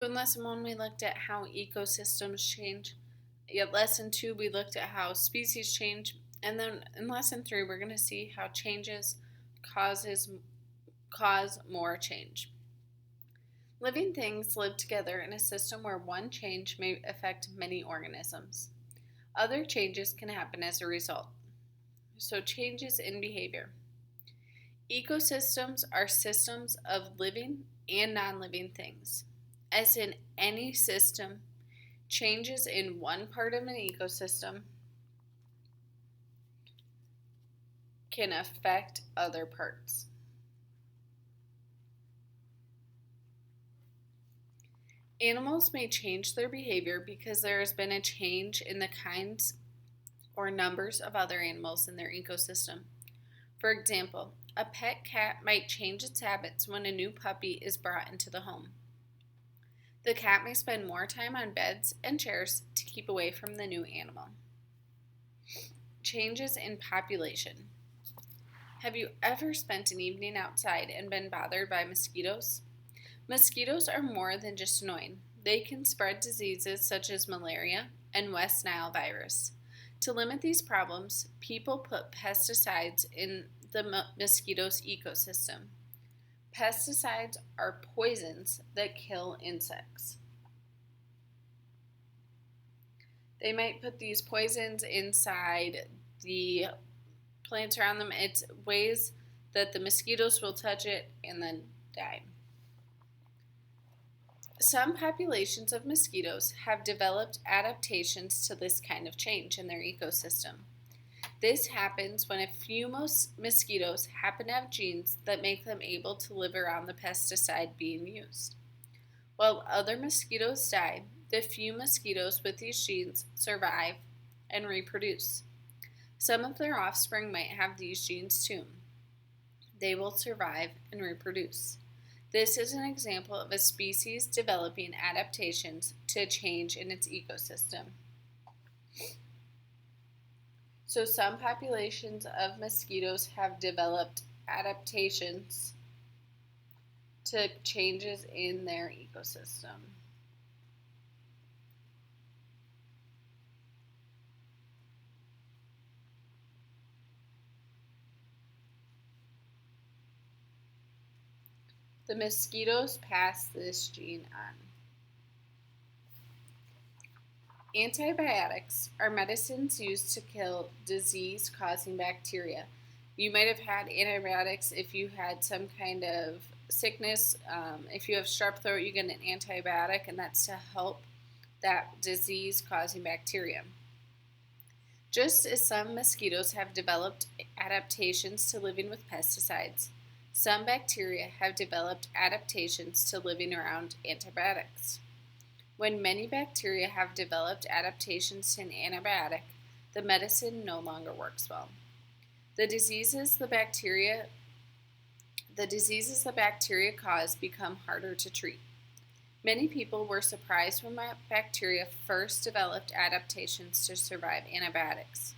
So in lesson 1, we looked at how ecosystems change. In lesson 2, we looked at how species change. And then in lesson 3, we're going to see how changes cause more change. Living things live together in a system where one change may affect many organisms. Other changes can happen as a result. So changes in behavior. Ecosystems are systems of living and non-living things. As in any system, changes in one part of an ecosystem can affect other parts. Animals may change their behavior because there has been a change in the kinds or numbers of other animals in their ecosystem. For example, a pet cat might change its habits when a new puppy is brought into the home. The cat may spend more time on beds and chairs to keep away from the new animal. Changes in population. Have you ever spent an evening outside and been bothered by mosquitoes? Mosquitoes are more than just annoying. They can spread diseases such as malaria and West Nile virus. To limit these problems, people put pesticides in the mosquito's ecosystem. Pesticides are poisons that kill insects. They might put these poisons inside the plants around them. It's ways that the mosquitoes will touch it and then die. Some populations of mosquitoes have developed adaptations to this kind of change in their ecosystem. This happens when a few mosquitoes happen to have genes that make them able to live around the pesticide being used. While other mosquitoes die, the few mosquitoes with these genes survive and reproduce. Some of their offspring might have these genes too. They will survive and reproduce. This is an example of a species developing adaptations to a change in its ecosystem. So some populations of mosquitoes have developed adaptations to changes in their ecosystem. The mosquitoes pass this gene on. Antibiotics are medicines used to kill disease-causing bacteria. You might have had antibiotics if you had some kind of sickness. If you have strep throat, you get an antibiotic, and that's to help that disease-causing bacteria. Just as some mosquitoes have developed adaptations to living with pesticides, some bacteria have developed adaptations to living around antibiotics. When many bacteria have developed adaptations to an antibiotic, the medicine no longer works well. The diseases the bacteria cause become harder to treat. Many people were surprised when bacteria first developed adaptations to survive antibiotics.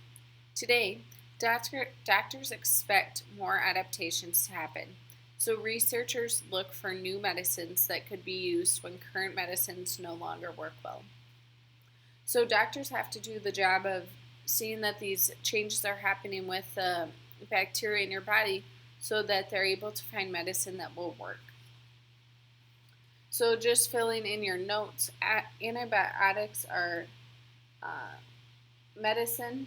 Today, doctors expect more adaptations to happen, so researchers look for new medicines that could be used when current medicines no longer work well. So doctors have to do the job of seeing that these changes are happening with the bacteria in your body so that they're able to find medicine that will work. So just filling in your notes, antibiotics are medicine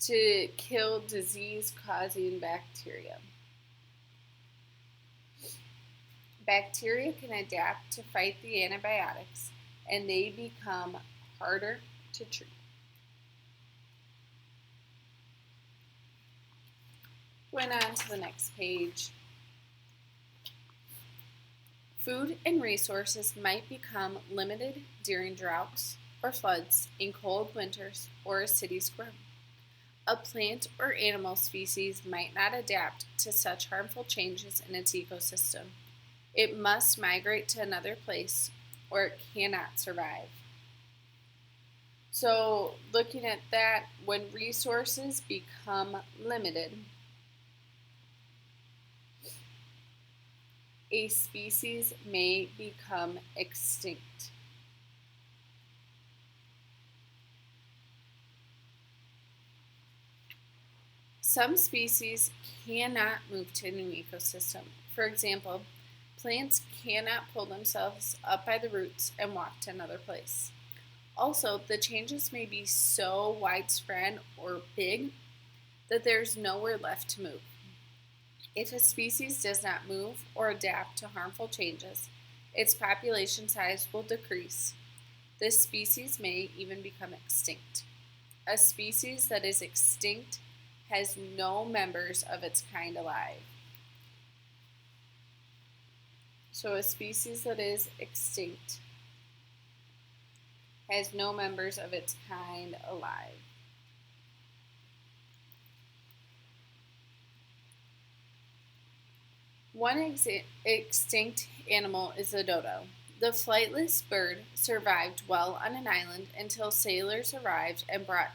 to kill disease-causing bacteria. Bacteria can adapt to fight the antibiotics, and they become harder to treat. Going on to the next page. Food and resources might become limited during droughts or floods, in cold winters, or as cities grow. A plant or animal species might not adapt to such harmful changes in its ecosystem. It must migrate to another place, or it cannot survive. So, looking at that, when resources become limited, A species may become extinct. Some species cannot move to a new ecosystem. For example, plants cannot pull themselves up by the roots and walk to another place. Also, the changes may be so widespread or big that there's nowhere left to move. If a species does not move or adapt to harmful changes, its population size will decrease. This species may even become extinct. A species that is extinct has no members of its kind alive. So, a species that is extinct has no members of its kind alive. One extinct animal is the dodo. The flightless bird survived well on an island until sailors arrived and brought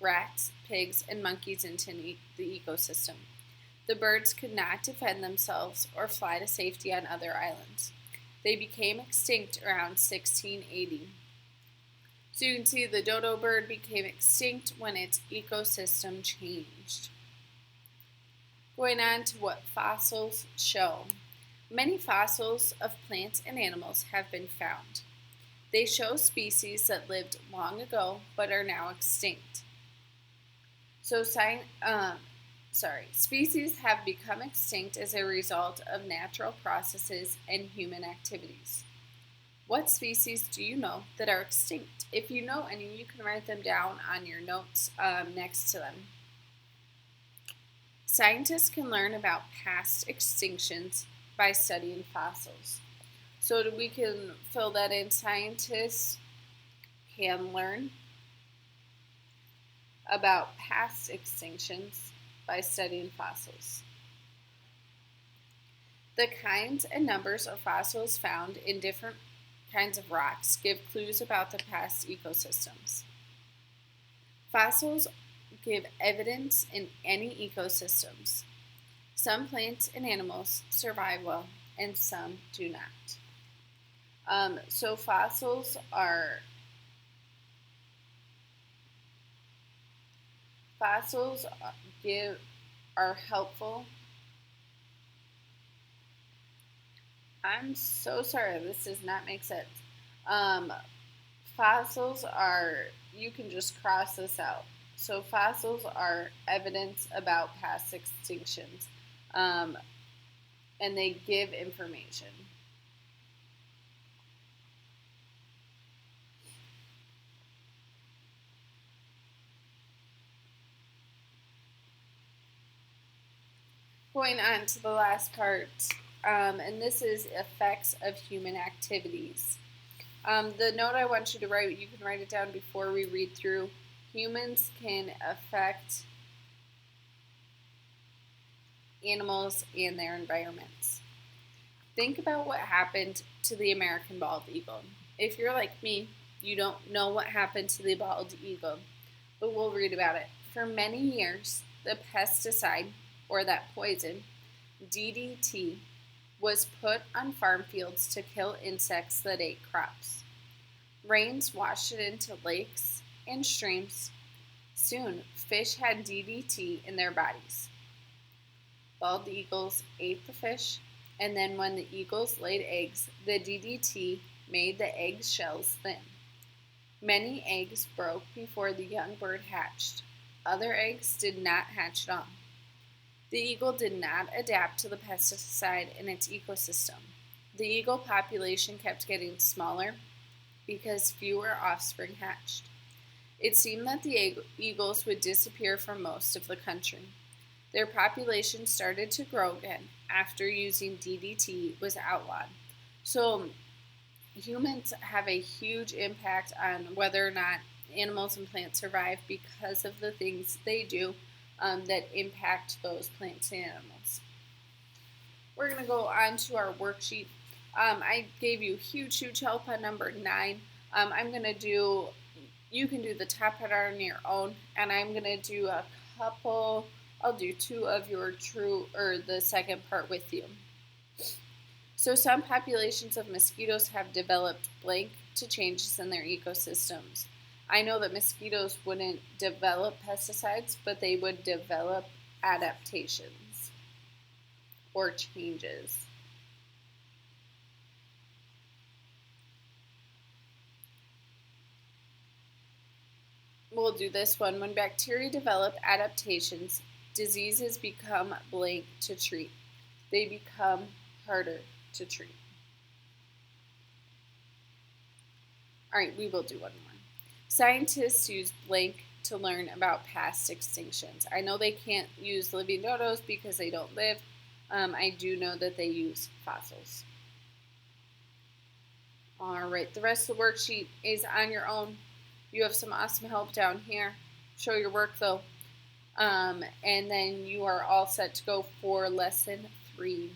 rats, pigs, and monkeys into the ecosystem. The birds could not defend themselves or fly to safety on other islands. They became extinct around 1680. So you can see the dodo bird became extinct when its ecosystem changed. Going on to what fossils show. Many fossils of plants and animals have been found. They show species that lived long ago but are now extinct. So species have become extinct as a result of natural processes and human activities. What species do you know that are extinct? If you know any, you can write them down on your notes next to them. Scientists can learn about past extinctions by studying fossils. So we can fill that in. Scientists can learn about past extinctions by studying fossils. The kinds and numbers of fossils found in different kinds of rocks give clues about the past ecosystems. Fossils give evidence in any ecosystems. Some plants and animals survive well, and some do not. So fossils are helpful. I'm so sorry, this does not make sense. Fossils are, you can just cross this out. So fossils are evidence about past extinctions, and they give information. Going on to the last part, and this is effects of human activities. The note I want you to write, you can write it down before we read through. Humans can affect animals and their environments. Think about what happened to the American bald eagle. If you're like me, you don't know what happened to the bald eagle, but we'll read about it. For many years, the pesticide, or that poison, DDT, was put on farm fields to kill insects that ate crops. Rains washed it into lakes and streams. Soon, fish had DDT in their bodies. Bald eagles ate the fish, and then when the eagles laid eggs, the DDT made the egg shells thin. Many eggs broke before the young bird hatched. Other eggs did not hatch at all. The eagle did not adapt to the pesticide in its ecosystem. The eagle population kept getting smaller because fewer offspring hatched. It seemed that the eagles would disappear from most of the country. Their population started to grow again after using DDT was outlawed. So humans have a huge impact on whether or not animals and plants survive because of the things they do that impact those plants and animals. We're going to go on to our worksheet. I gave you huge help on number 9. I'm going to do, you can do the top part on your own, and I'm going to do a couple, I'll do 2 of your the second part with you. So some populations of mosquitoes have developed blank to changes in their ecosystems. I know that mosquitoes wouldn't develop pesticides, but they would develop adaptations or changes. We'll do this one. When bacteria develop adaptations, diseases become blank to treat. They become harder to treat. All right, we will do one more. Scientists use blank to learn about past extinctions. I know they can't use living dodos because they don't live. I do know that they use fossils. All right, the rest of the worksheet is on your own. You have some awesome help down here. Show your work though. And then you are all set to go for lesson 3.